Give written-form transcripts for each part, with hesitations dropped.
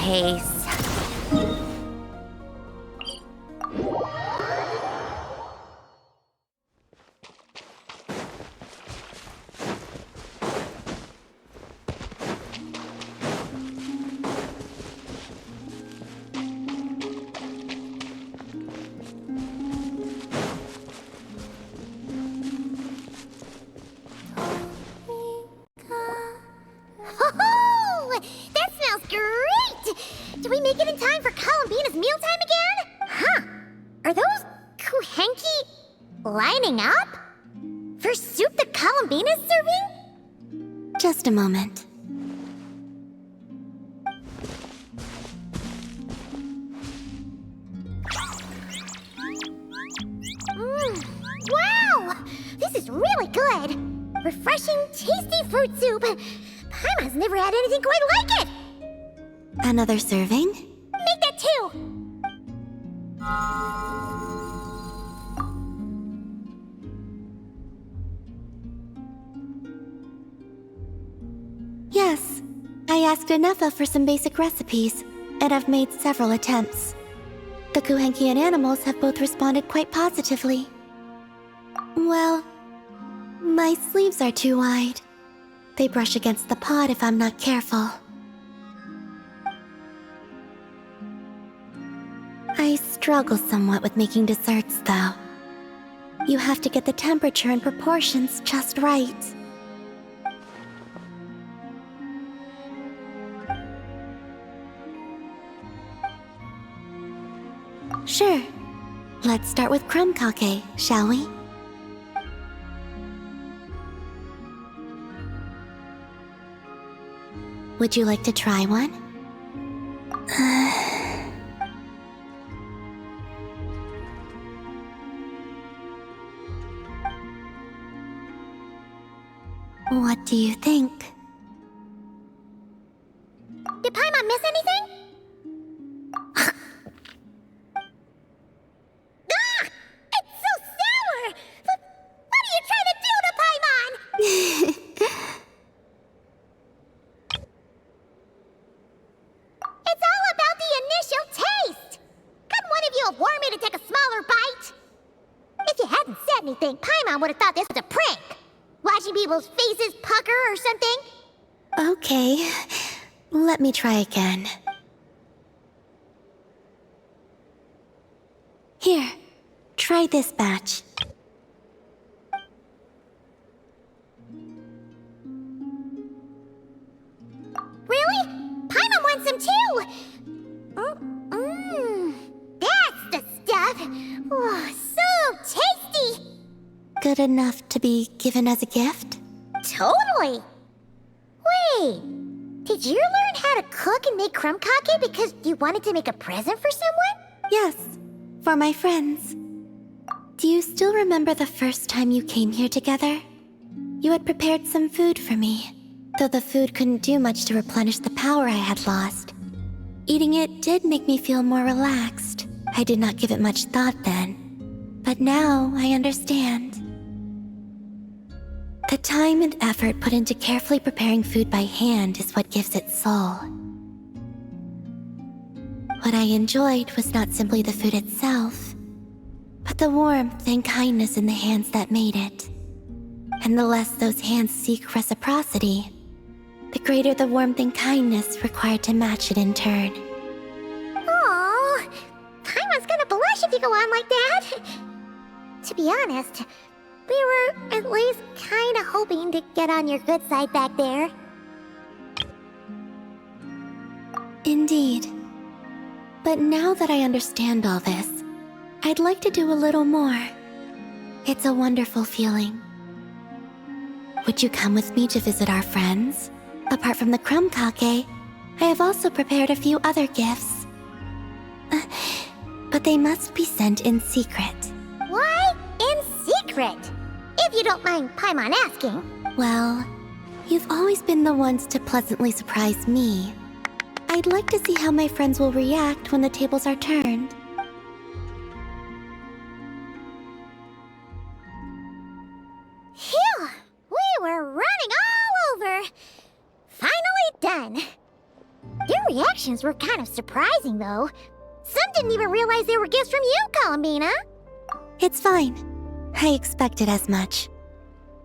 case. That smells great! Do we make it in time for Columbina's mealtime again? Huh. Are those kuhenki lining up? For soup that Columbina's serving? Just a moment. Wow! This is really good! Refreshing, tasty fruit soup! Paimon's never had anything quite like it! Another serving? Make that too! Yes. I asked Anefa for some basic recipes, and I've made several attempts. The Kuhenkian animals have both responded quite positively. Well, my sleeves are too wide. They brush against the pot if I'm not careful. I struggle somewhat with making desserts, though. You have to get the temperature and proportions just right. Sure. Let's start with crumb kake, shall we? Would you like to try one? What do you think? Did Paimon miss anything? Ah! It's so sour! What are you trying to do to Paimon? It's all about the initial taste! Couldn't one of you have warned me to take a smaller bite? If you hadn't said anything, Paimon would have thought this was a prank. Watching people's faces pucker or something. Okay, let me try again. Here, try this batch. Really? Paimon wants some too! That's the stuff! Oh, so tasty! Good enough to be given as a gift? Totally! Wait, did you learn how to cook and make crumb kake because you wanted to make a present for someone? Yes, for my friends. Do you still remember the first time you came here together? You had prepared some food for me, though the food couldn't do much to replenish the power I had lost. Eating it did make me feel more relaxed. I did not give it much thought then, but now I understand. The time and effort put into carefully preparing food by hand is what gives it soul. What I enjoyed was not simply the food itself, but the warmth and kindness in the hands that made it. And the less those hands seek reciprocity, the greater the warmth and kindness required to match it in turn. Aww, Paimon's gonna blush if you go on like that. To be honest, we were at least kinda hoping to get on your good side back there. Indeed. But now that I understand all this, I'd like to do a little more. It's a wonderful feeling. Would you come with me to visit our friends? Apart from the crumb kake, I have also prepared a few other gifts. But they must be sent in secret. Why in secret? If you don't mind Paimon asking. Well, you've always been the ones to pleasantly surprise me. I'd like to see how my friends will react when the tables are turned. Phew! We were running all over! Finally done! Their reaction reactions were kind of surprising, though. Some didn't even realize they were gifts from you, Columbina. It's fine. I expected as much.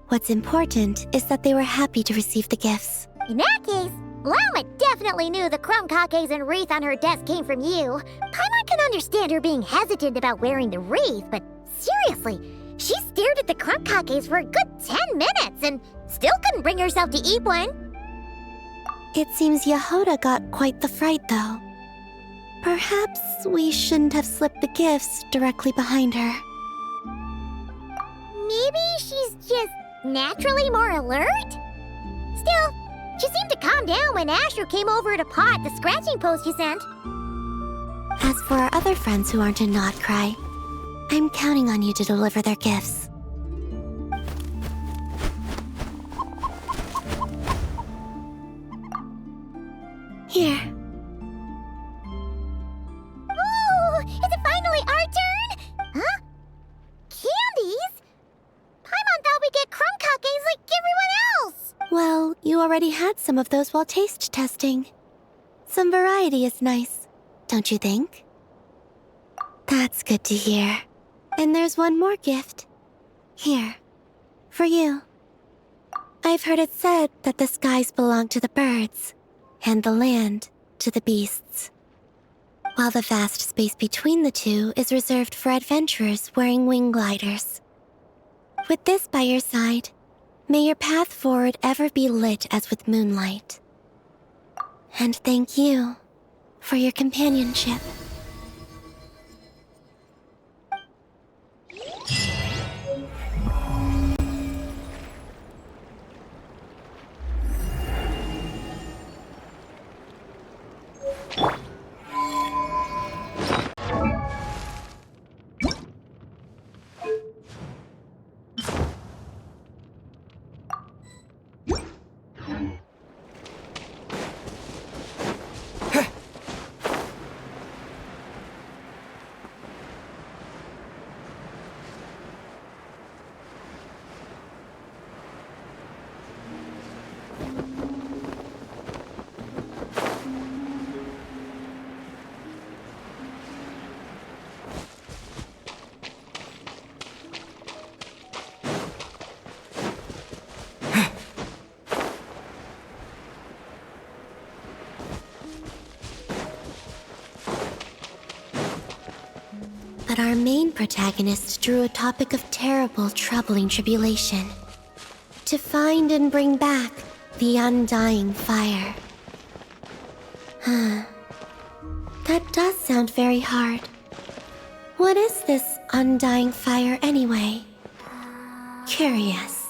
What's important is that they were happy to receive the gifts. In that case, Llama definitely knew the crumb cupcakes and wreath on her desk came from you. Paimon can understand her being hesitant about wearing the wreath, but seriously, she stared at the crumb cupcakes for a good 10 minutes and still couldn't bring herself to eat one. It seems Yehoda got quite the fright, though. Perhaps we shouldn't have slipped the gifts directly behind her. Maybe she's just naturally more alert? Still, she seemed to calm down when Asher came over to paw at the scratching post you sent. As for our other friends who aren't in Notcry, I'm counting on you to deliver their gifts. Here. Oh, is it finally our turn? Huh? Candies? Paimon thought we'd get crumb cupcakes like everyone else. Well, you already had some of those while taste testing. Some variety is nice, don't you think? That's good to hear. And there's one more gift. Here, for you. I've heard it said that the skies belong to the birds, and the land to the beasts, while the vast space between the two is reserved for adventurers wearing wing gliders. With this by your side, may your path forward ever be lit as with moonlight. And thank you for your companionship. But our main protagonist drew a topic of terrible, troubling tribulation. To find and bring back the undying fire. That does sound very hard. What is this undying fire anyway? Curious.